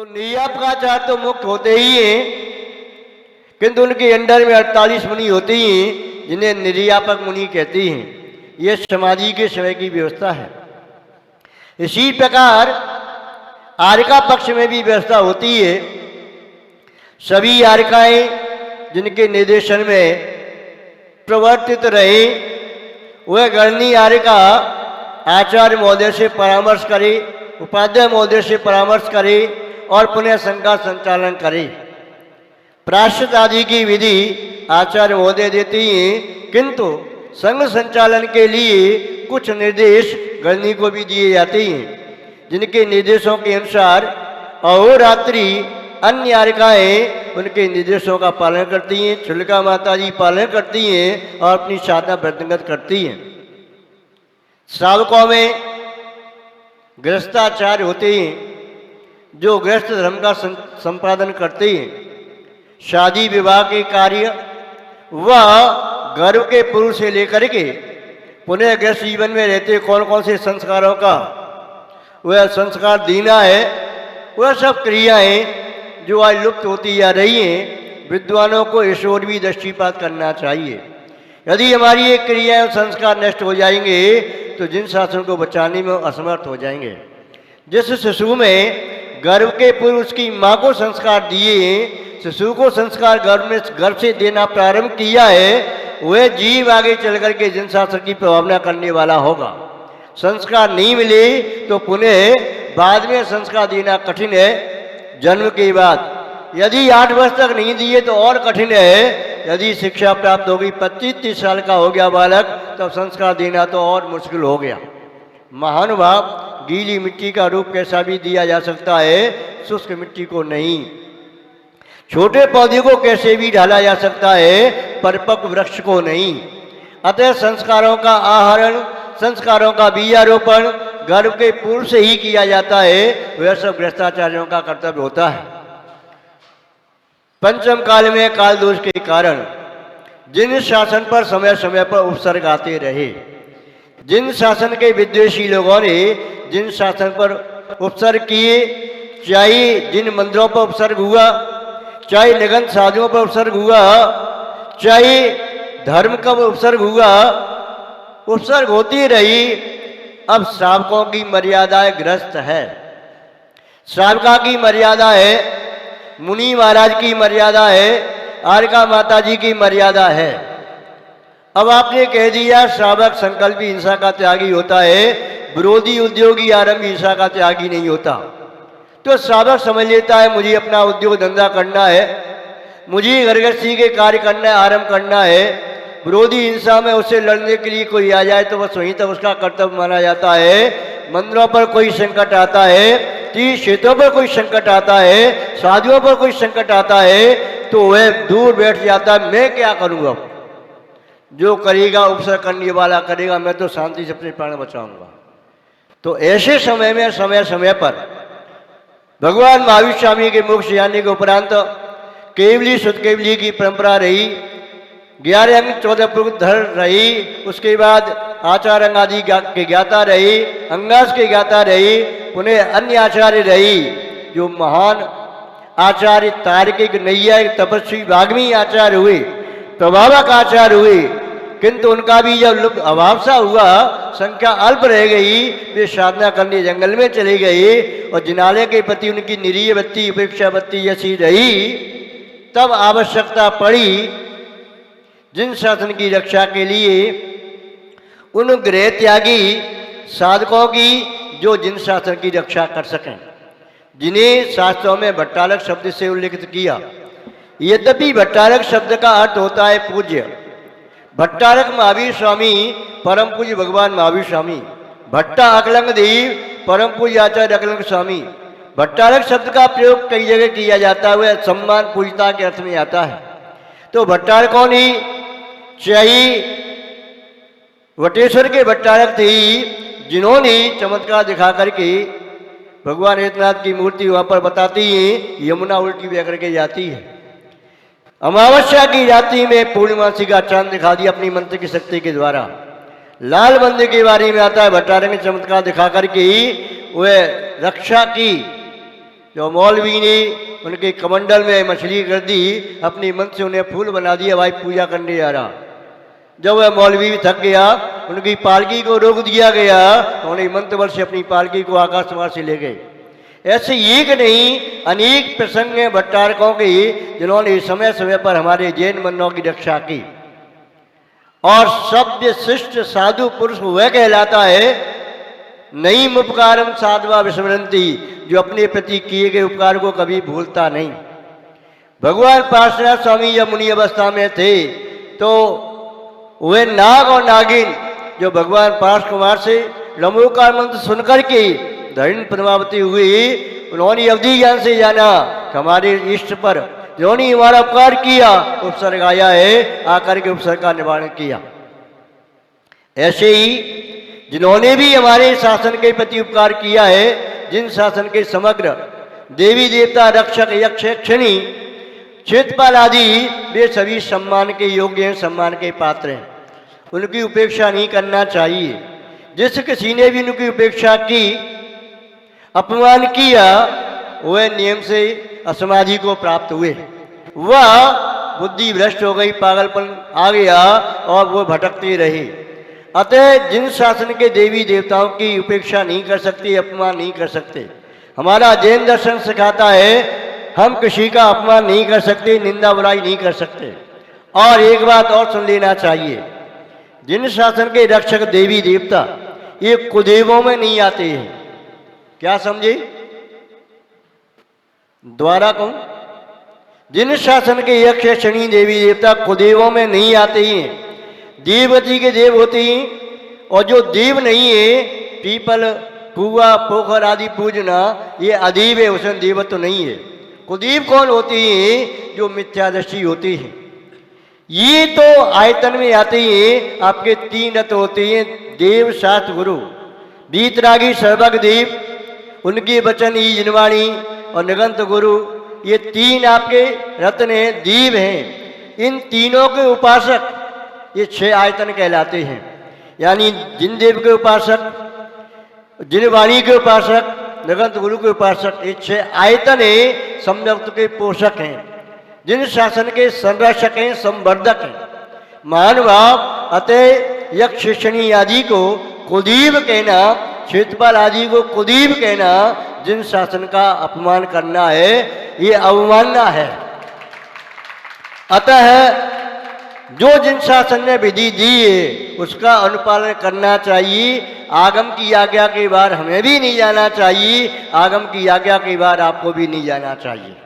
तो निर्यापकाचार्य तो मुक्त होते ही हैं, किंतु उनके अंडर में 48 मुनि होते ही हैं जिन्हें निर्यापक मुनि कहती हैं। यह समाधि के समय की व्यवस्था है। इसी प्रकार आर्यका पक्ष में भी व्यवस्था होती है। सभी आर्यकाएं जिनके निर्देशन में प्रवर्तित रहे वह गणनीय आर्यका आचार्य महोदय से परामर्श करे, उपाध्याय महोदय से परामर्श करे और पुनः संघ का संचालन करे। प्रायश्चित आदि की विधि आचार्य महोदय देती हैं, किंतु संघ संचालन के लिए कुछ निर्देश गणनीय को भी दिए जाते हैं, जिनके निर्देशों के अनुसार अहोरात्रि अन्य आर्यकाएं उनके निर्देशों का पालन करती हैं। चुलिका माता जी पालन करती हैं और अपनी साधना वृद्धिगत करती हैं। श्रावकों में गृहस्थाचार्य होते हैं जो गृहस्थ धर्म का संपादन करते हैं। शादी विवाह के कार्य व गर्भ के पूर्व से लेकर के पुनः गृहस्थ जीवन में रहते कौन कौन से संस्कारों का वह संस्कार देना है, वह सब क्रियाएं जो आज लुप्त होती जा रही हैं, विद्वानों को इस ओर भी दृष्टिपात करना चाहिए। यदि हमारी ये क्रियाएं और संस्कार नष्ट हो जाएंगे तो जिन शासन को बचाने में असमर्थ हो जाएंगे। जिस शिशु में गर्भ के पूर्व उसकी माँ को संस्कार दिए, शिशु को संस्कार गर्भ से देना प्रारंभ किया है, वह जीव आगे चल करके जिन शासन की प्रभावना करने वाला होगा। संस्कार नहीं मिले तो पुनः बाद में संस्कार देना कठिन है। जन्म के बाद यदि 8 वर्ष तक नहीं दिए तो और कठिन है। यदि शिक्षा प्राप्त होगी 25-30 साल का हो गया बालक, तब संस्कार देना तो और मुश्किल हो गया। महानुभाव, गीली मिट्टी का रूप कैसा भी दिया जा सकता है, शुष्क मिट्टी को नहीं। छोटे पौधे को कैसे भी ढाला जा सकता है, परिपक्व वृक्ष को नहीं। अतः संस्कारों का आहरण, संस्कारों का बीजारोपण गर्भ के पूर्व से ही किया जाता है। वह सब गृहस्थाचार्यों का कर्तव्य होता है। पंचम काल में काल दोष के कारण जिन शासन पर समय समय पर उपसर्ग आते रहे, जिन शासन के विद्वेषी लोगों ने जिन शासन पर उपसर्ग किए, चाहे जिन मंदिरों पर उपसर्ग हुआ, चाहे निगंध साधुओं पर उपसर्ग हुआ, चाहे धर्म का उपसर्ग हुआ, उपसर्ग होती रही। अब श्रावकों की मर्यादाएं ग्रस्त है, श्रावका की मर्यादा है, मुनि महाराज की मर्यादा है, आर्यका माता जी की मर्यादा है। अब आपने कह दिया श्रावक संकल्पी हिंसा का त्यागी होता है, विरोधी उद्योगी आरंभी हिंसा का त्यागी नहीं होता। तो श्रावक समझ लेता है मुझे अपना उद्योग धंधा करना है, मुझे घर गृहस्थी के कार्य करना है, आरंभ करना है। विरोधी हिंसा में उससे लड़ने के लिए कोई आ जाए तो बस वहीं तक उसका कर्तव्य माना जाता है। मंदिरों पर कोई संकट आता है, तीर्थ क्षेत्रों पर कोई संकट आता है, साधुओं पर कोई संकट आता है, तो वह दूर बैठ जाता है, मैं क्या करूँगा। जो करेगा उपसर्ग करने वाला करेगा, मैं तो शांति से अपने प्राण बचाऊंगा। तो ऐसे समय में समय समय पर भगवान महावीर स्वामी के मोक्ष जाने के उपरांत केवली शुद्ध केवली की परंपरा रही। 11 अंग 14 पुरुष धर रही। उसके बाद आचार अंग आदि के ज्ञाता रही, अंगास के ज्ञाता रही, पुनः अन्य आचार्य रही। जो महान आचार्य तार्किक नैयायिक तपस्वी वाग्मी आचार्य हुए, प्रभावक आचार्य हुए, किंतु उनका भी जब लुप्त अभाव सा हुआ, संख्या अल्प रह गई, वे साधना करने जंगल में चले गए और जिनालय के प्रति उनकी निरीह वृत्ति उपेक्षा वृत्ति जैसी रही। तब आवश्यकता पड़ी जिन शासन की रक्षा के लिए उन गृह त्यागी साधकों की जो जिन शासन की रक्षा कर सकें, जिन्हें शास्त्रों में भट्टारक शब्द से उल्लेखित किया। यद्यपि भट्टारक शब्द का अर्थ होता है पूज्य। भट्टारक महावीर स्वामी परम पूज्य भगवान महावीर स्वामी, भट्टा अकलंग देव परम पूज्य आचार्य अकलंग स्वामी। भट्टारक शब्द का प्रयोग कई जगह किया जाता है, वह सम्मान पूजता के अर्थ में आता है। तो भट्टारकों ने चाहे वटेश्वर के भट्टारक थे जिन्होंने चमत्कार दिखा करके भगवान एकनाथ की मूर्ति वहां पर बताती है, यमुना उल्टी बह करके जाती है। अमावस्या की रात्रि में पूर्णिमासी का चांद दिखा दिया अपनी मंत्र की शक्ति के द्वारा। लाल मंदिर के बारे में आता है, भट्टारक ने चमत्कार दिखा करके वह रक्षा की जो मौलवी ने उनके कमंडल में मछली कर दी, अपनी मन से उन्हें फूल बना दिया, भाई पूजा करने जा रहा। जब वह मौलवी भी थक गया, उनकी पालकी को रोक दिया गया, तो उन्हें मंत्र बल से अपनी पालकी को आकाश मार्ग से ले गए। ऐसे एक नहीं अनेक प्रसंग हैं भट्टारकों के, जिन्होंने समय समय पर हमारे जैन मंदिरों की रक्षा की। और सभ्य शिष्ट साधु पुरुष वह कहलाता है नई उपकारम साधवा विस्मरंती, जो अपने प्रति किए गए उपकार को कभी भूलता नहीं। भगवान पार्श्वनाथ स्वामी जब मुनि अवस्था में थे तो वे नाग और नागिन जो भगवान पार्श कुमार से लंबोकार मंत्र सुनकर के धरण प्रभावती हुई, उन्होंने अवधि ज्ञान से जाना कि हमारे इष्ट पर जिन्होंने हमारा उपकार किया उपसर्ग आया है, आकर के उपसर्ग का निवारण किया। ऐसे ही जिन्होंने भी हमारे शासन के प्रति उपकार किया है, जिन शासन के समग्र देवी देवता रक्षक यक्ष यक्षिणी क्षेत्रपाल आदि वे सभी सम्मान के योग्य हैं, सम्मान के पात्र हैं, उनकी उपेक्षा नहीं करना चाहिए। जिस किसी ने भी उनकी उपेक्षा की, अपमान किया, वह नियम से असमाधि को प्राप्त हुए, वह बुद्धि भ्रष्ट हो गई, पागलपन आ गया और वो भटकते रहे। अतः जिन शासन के देवी देवताओं की उपेक्षा नहीं कर सकते, अपमान नहीं कर सकते, हमारा जैन दर्शन सिखाता है हम किसी का अपमान नहीं कर सकते, निंदा बुराई नहीं कर सकते। और एक बात और सुन लेना चाहिए, जिन शासन के रक्षक देवी देवता ये कुदेवों में नहीं आते हैं। क्या समझे? द्वारा कहूं, जिन शासन के यक्ष शनि देवी देवता कुदेवों में नहीं आते हैं, देवती के देव होते हैं। और जो देव नहीं है, पीपल कुआ पोखर आदि पूजना, ये अदीब है, उसमें देवत्व तो नहीं है। कुदेव कौन होती हैं? जो मिथ्यादृष्टि होती है। ये तो आयतन में आते हैं। आपके तीन रत्न होते हैं, देव शास्त्र गुरु। बीतरागी सर्वज्ञ देव, उनके वचन ही जिनवाणी और निगंत गुरु, ये तीन आपके रत्न हैं, दीव हैं। इन तीनों के उपासक ये 6 आयतन कहलाते हैं। यानी जिन देव के उपासक, जिन वाणी के उपासक, निगंत गुरु के उपासक, ये 6 आयतन है, सम्यक्त के पोषक हैं, जिन शासन के संरक्षक हैं, संवर्धक हैं, महानुभाव। अतः यक्ष शनि आदि को कुदीव कहना, क्षेत्रपाल आदि को कुदीव कहना, जिन शासन का अपमान करना है, ये अवमानना है। अतः जो जिन शासन ने विधि दी है उसका अनुपालन करना चाहिए। आगम की आज्ञा के बाहर हमें भी नहीं जाना चाहिए, आगम की आज्ञा के बाहर आपको भी नहीं जाना चाहिए।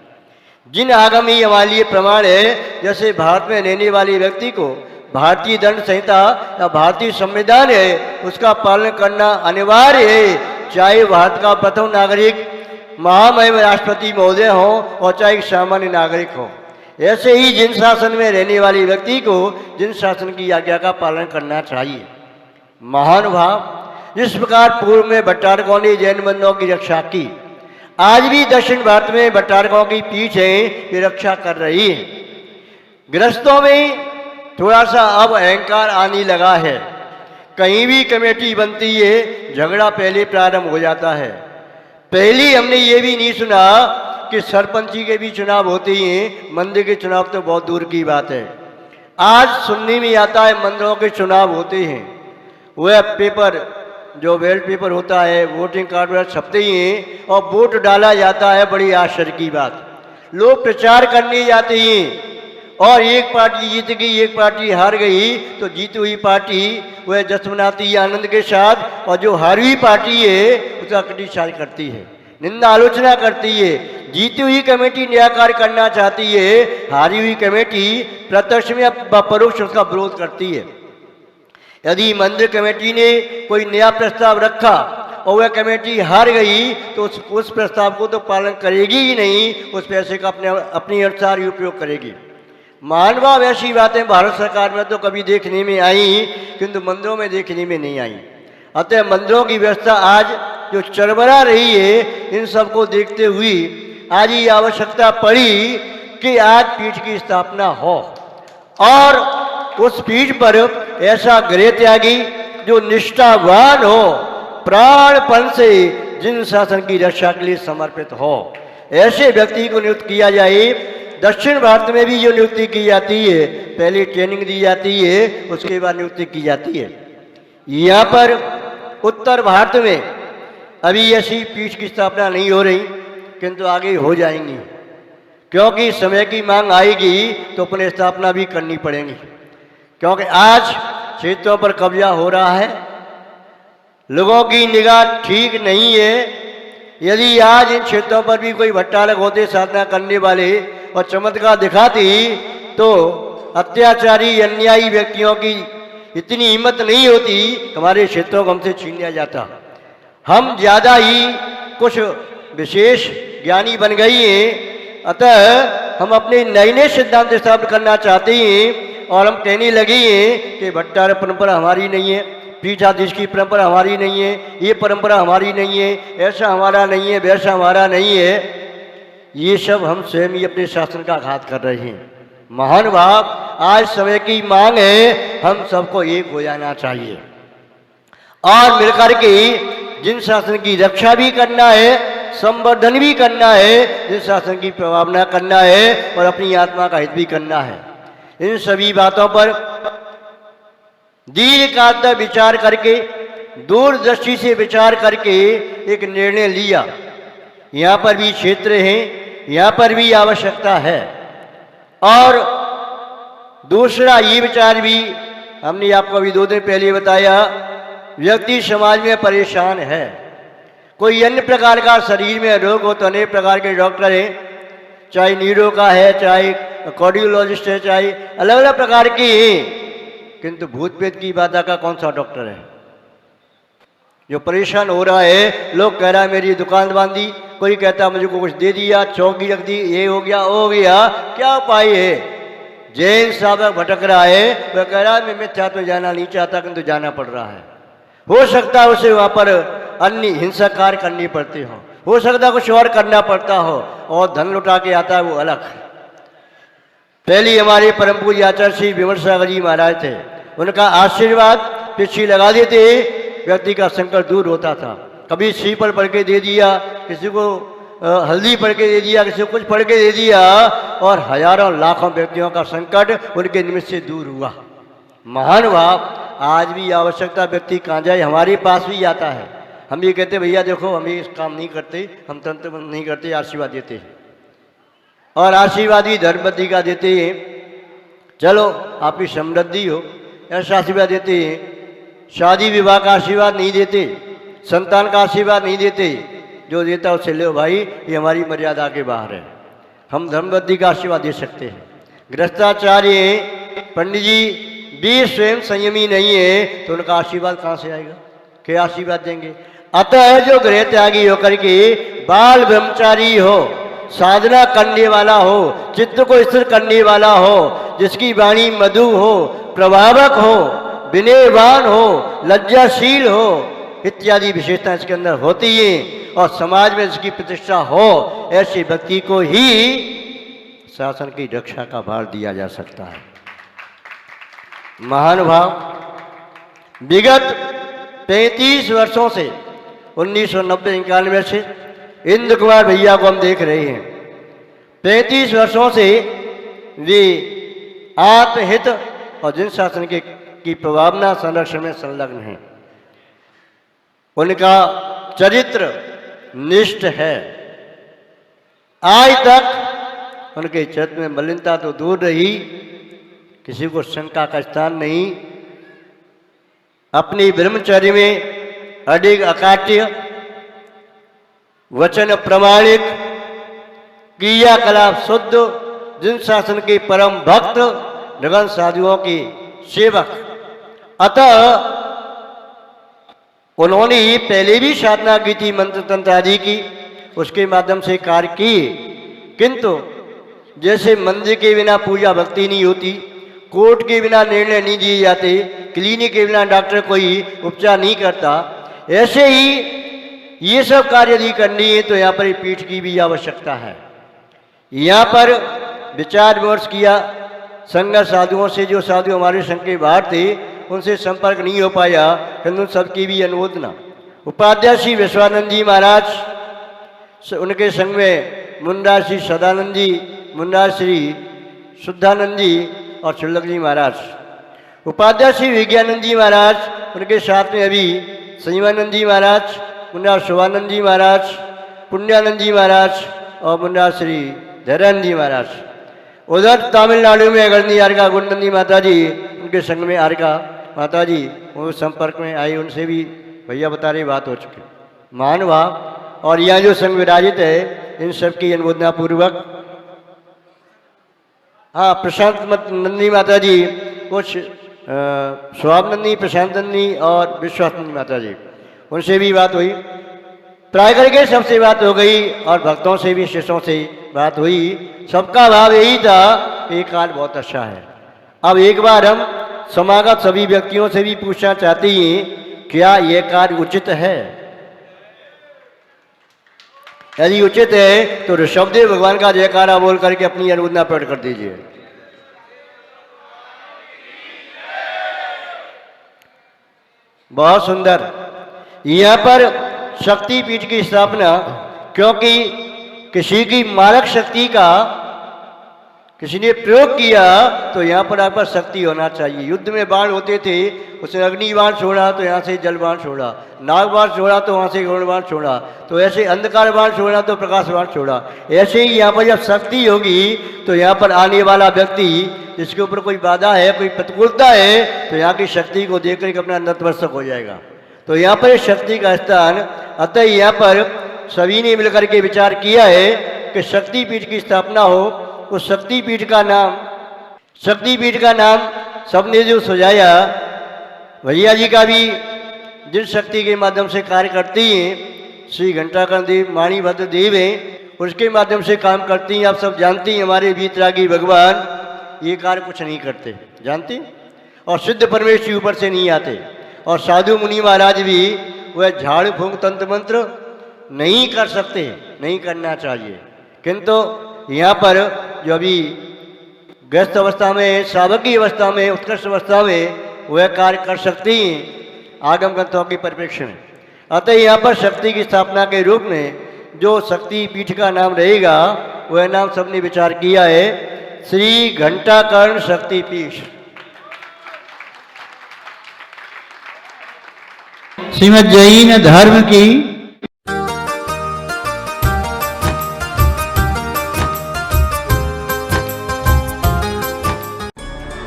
जिन आगम ही हमारे लिए प्रमाण है, जैसे भारत में रहने वाले व्यक्ति को भारतीय दंड संहिता या भारतीय संविधान है, उसका पालन करना अनिवार्य है, चाहे भारत का प्रथम नागरिक महामहिम राष्ट्रपति महोदय हो और चाहे सामान्य नागरिक हो। ऐसे ही जिन शासन में रहने वाले व्यक्ति को जिन शासन की आज्ञा का पालन करना चाहिए। महानुभाव, जिस प्रकार पूर्व में भट्टारकों ने जैन मंदिरों की रक्षा की, आज भी दक्षिण भारत में भट्टारकों की पीठ है, ये रक्षा कर रही है। गृहस्थों में थोड़ा सा अब अहंकार आने लगा है। कहीं भी कमेटी बनती है, झगड़ा पहले प्रारंभ हो जाता है। पहले हमने ये भी नहीं सुना कि सरपंची के भी चुनाव होते हैं, मंदिर के चुनाव तो बहुत दूर की बात है। आज सुनने में आता है मंदिरों के चुनाव होते हैं, वह पेपर जो बैलेट पेपर होता है, वोटिंग कार्ड वगैरह छपते ही हैं और वोट डाला जाता है। बड़ी आश्चर्य की बात, लोग प्रचार करने जाते हैं और एक पार्टी जीत गई, एक पार्टी हार गई, तो जीती हुई पार्टी वह जश्न मनाती है आनंद के साथ, और जो हारी हुई पार्टी है उसका क्रिटिसाइज करती है, निंदा आलोचना करती है। जीती हुई कमेटी न्यायकार करना चाहती है, हारी हुई कमेटी प्रत्यक्ष में परोक्ष उसका विरोध करती है। यदि मंदिर कमेटी ने कोई नया प्रस्ताव रखा और वह कमेटी हार गई, तो उस प्रस्ताव को तो पालन करेगी ही नहीं, उस पैसे का अपने अनुसार ही उपयोग करेगी। महानुभाव, ऐसी बातें भारत सरकार में तो कभी देखने में आई, किंतु मंदिरों में देखने में नहीं आई। अतः मंदिरों की व्यवस्था आज जो चरमरा रही है, इन सबको देखते हुए आज ये आवश्यकता पड़ी कि आज पीठ की स्थापना हो और उस पीठ पर ऐसा गृह त्यागी जो निष्ठावान हो, प्राणपण से जिन शासन की रक्षा के लिए समर्पित हो, ऐसे व्यक्ति को नियुक्त किया जाए। दक्षिण भारत में भी जो नियुक्ति की जाती है, पहले ट्रेनिंग दी जाती है, उसके बाद नियुक्ति की जाती है। यहाँ पर उत्तर भारत में अभी ऐसी पीठ की स्थापना नहीं हो रही, किंतु आगे हो जाएंगी, क्योंकि समय की मांग आएगी तो अपने स्थापना भी करनी पड़ेगी। क्योंकि आज क्षेत्रों पर कब्जा हो रहा है, लोगों की निगाह ठीक नहीं है। यदि आज इन क्षेत्रों पर भी कोई भट्टारक होते साधना करने वाले और चमत्कार दिखाती, तो अत्याचारी अन्यायी व्यक्तियों की इतनी हिम्मत नहीं होती हमारे क्षेत्रों को हमसे छीन लिया जाता। हम ज़्यादा ही कुछ विशेष ज्ञानी बन गई हैं, अतः हम अपने नए नए सिद्धांत स्थापित करना चाहते हैं और हम कहने लगे हैं कि भट्टारक परंपरा हमारी नहीं है, पीठाधीश की परंपरा हमारी नहीं है, ये परंपरा हमारी नहीं है, ऐसा हमारा नहीं है, वैसा हमारा नहीं है। ये सब हम स्वयं ही अपने शासन का घात कर रहे हैं। महान भाव, आज समय की मांग है, हम सबको एक हो जाना चाहिए और मिलकर के जिन शासन की रक्षा भी करना है, संवर्धन भी करना है, जिन शासन की प्रभावना करना है और अपनी आत्मा का हित भी करना है। इन सभी बातों पर दीर्घकाल तक विचार करके, दूरदृष्टि से विचार करके एक निर्णय लिया। यहाँ पर भी क्षेत्र हैं, यहाँ पर भी आवश्यकता है। और दूसरा ये विचार भी हमने आपको अभी 2 दिन पहले बताया, व्यक्ति समाज में परेशान है, कोई अन्य प्रकार का शरीर में रोग हो तो अनेक प्रकार के डॉक्टर हैं, चाहे न्यूरो का है, चाहे कार्डियोलॉजिस्ट है, चाहे अलग अलग प्रकार के हैं, किंतु भूत प्रेत की बाधा का कौन सा डॉक्टर है? जो परेशान हो रहा है, लोग कह रहा है मेरी दुकान बांधी, कोई कहता मुझे को कुछ दे दिया, चौकी रख दी, ये हो गया वो हो गया, क्या उपाय है? जैन साधक भटक रहा है, वह कह रहा है मैं मिथ्यात्व में जाना नहीं चाहता, किंतु जाना पड़ रहा है। हो सकता है उसे वहाँ पर अन्य हिंसक कार्य करनी पड़ती हो सकता है कुछ और करना पड़ता हो, और धन लुटा के आता है वो अलग। पहले हमारे परम पूज्य आचार्य श्री विमल सागर जी महाराज थे, उनका आशीर्वाद पिछी लगा देते, व्यक्ति का संकट दूर होता था। कभी श्रीफल पढ़ के दे दिया, किसी को हल्दी पढ़ के दे दिया, किसी को कुछ पढ़ के दे दिया, और हजारों लाखों व्यक्तियों का संकट उनके निमित्त से दूर हुआ। महान भाव, आज भी आवश्यकता व्यक्ति कहाँ जाए, हमारे पास भी आता है। हम ये कहते भैया देखो हम ये काम नहीं करते, हम तंत्र नहीं करते, आशीर्वाद देते हैं, और आशीर्वाद भी धर्मबद्धि का देते हैं, चलो आपकी समृद्धि हो, ऐसा आशीर्वाद देते हैं। शादी विवाह का आशीर्वाद नहीं देते, संतान का आशीर्वाद नहीं देते, जो देता उसे लो भाई, ये हमारी मर्यादा के बाहर है। हम धर्मबद्धि का आशीर्वाद दे सकते हैं। गृहस्थाचार्य पंडित जी भी स्वयं संयमी नहीं है, तो उनका आशीर्वाद कहाँ से आएगा? क्या आशीर्वाद देंगे? अतः जो गृह त्यागी होकर के बाल ब्रह्मचारी हो, साधना करने वाला हो, चित्त को स्थिर करने वाला हो, जिसकी वाणी मधु हो, प्रभावक हो, विनयवान हो, लज्जाशील हो, इत्यादि विशेषता इसके अंदर होती है, और समाज में इसकी प्रतिष्ठा हो, ऐसे व्यक्ति को ही शासन की रक्षा का भार दिया जा सकता है। महानुभाव, विगत 35 वर्षों से 1990-91 से इंद्र कुमार भैया को हम देख रहे हैं। 35 वर्षों से वे आत्महित और जन शासन की प्रभावना संरक्षण में संलग्न हैं। उनका चरित्र निष्ठ है। आज तक उनके चरित्र में मलिनता तो दूर रही, किसी को शंका का स्थान नहीं। अपनी ब्रह्मचर्य में अडिग अकाट्य, वचन प्रमाणिक, क्रियाकलाप शुद्ध, जिन शासन के परम भक्त, नगन साधुओं के सेवक। अतः उन्होंने पहले भी साधना की थी, मंत्र तंत्र आदि की, उसके माध्यम से कार्य किए, किंतु जैसे मंदिर के बिना पूजा भक्ति नहीं होती, कोर्ट के बिना निर्णय नहीं दिए जाते, क्लिनिक के बिना डॉक्टर कोई उपचार नहीं करता, ऐसे ही ये सब कार्य यदि करनी है तो यहाँ पर पीठ की भी आवश्यकता है। यहाँ पर विचार विमर्श किया संघ साधुओं से, जो साधु हमारे संघ के बाहर थे उनसे संपर्क नहीं हो पाया, किंतु उन सबकी भी अनुमोदना। उपाध्याय श्री विश्वानंद जी महाराज, उनके संग में मुन्ना श्री सदानंद जी, मुन्ना श्री शुद्धानंद जी और शुल्लक जी महाराज। उपाध्यक्ष श्री विज्ञानंद जी महाराज, उनके साथ में अभी संजीवानंद जी महाराज, मुन्ना शुभानंद जी महाराज, पुण्यानंद जी महाराज और मुन्ना श्री धैर्यानंद जी महाराज। उधर तमिलनाडु में अगरनी आरका गुंडनंदी माता जी, उनके संग में आरका माता जी, वो संपर्क में आई, उनसे भी भैया बता रहे बात हो चुकी। मानवा और यहाँ जो संघ विराजित है, इन सब की अनुमोदना पूर्वक। हाँ, प्रशांत नंदी माता जी, कुछ स्वाब नंदी, प्रशांत नंदी और विश्वास नंदी माता जी, उनसे भी बात हुई। प्राय करके सबसे बात हो गई और भक्तों से भी, शिष्यों से बात हुई। सबका भाव यही था, ये कार्य बहुत अच्छा है। अब एक बार हम समागत सभी व्यक्तियों से भी पूछना चाहते हैं, क्या यह कार्य उचित है? यदि उचित है तो ऋषभदेव भगवान का जयकारा बोल करके अपनी अनुमोदना प्रकट कर दीजिए। बहुत सुंदर। यहाँ पर शक्ति पीठ की स्थापना, क्योंकि किसी की मारक शक्ति का किसी ने प्रयोग किया तो यहाँ पर आपका शक्ति होना चाहिए। युद्ध में बाण होते थे, उसने अग्नि बाण छोड़ा तो यहाँ से जल बाण छोड़ा, नाग बाण छोड़ा तो वहाँ से गरुण बाण छोड़ा, तो ऐसे अंधकार बाण छोड़ा तो प्रकाश बाण छोड़ा। ऐसे ही यहाँ पर जब शक्ति होगी तो यहाँ पर आने वाला व्यक्ति जिसके ऊपर कोई बाधा है, कोई प्रतिकूलता है, तो यहाँ की शक्ति को देख कर अपना नतमस्तक हो जाएगा। तो यहाँ पर शक्ति का स्थान, अतः यहाँ पर सभी ने मिलकर के विचार किया है कि शक्तिपीठ की स्थापना हो। उस शक्तिपीठ का नाम सबने जो सुझाया, भैया जी का भी जिन शक्ति के माध्यम से कार्य करती हैं, श्री घंटाकर्ण देव माणिभद्र देव हैं, उसके माध्यम से काम करती हैं। आप सब जानती हैं, हमारे वीतरागी भगवान ये कार्य कुछ नहीं करते, जानती। और सिद्ध परमेश्वर ऊपर से नहीं आते। और साधु मुनि महाराज भी वह झाड़ फूंक तंत्र मंत्र नहीं कर सकते, नहीं करना चाहिए। किंतु यहाँ पर जो अभी ग्रस्त अवस्था में, सावकी अवस्था में, उत्कृष्ट अवस्था में वह कार्य कर सकती हैं आगम ग्रंथों के परिप्रेक्ष्य में। अतः यहाँ पर शक्ति की स्थापना के रूप में जो शक्ति पीठ का नाम रहेगा, वह नाम सबने विचार किया है, श्री घंटाकर्ण शक्ति पीठ। श्रीमद् जैन धर्म की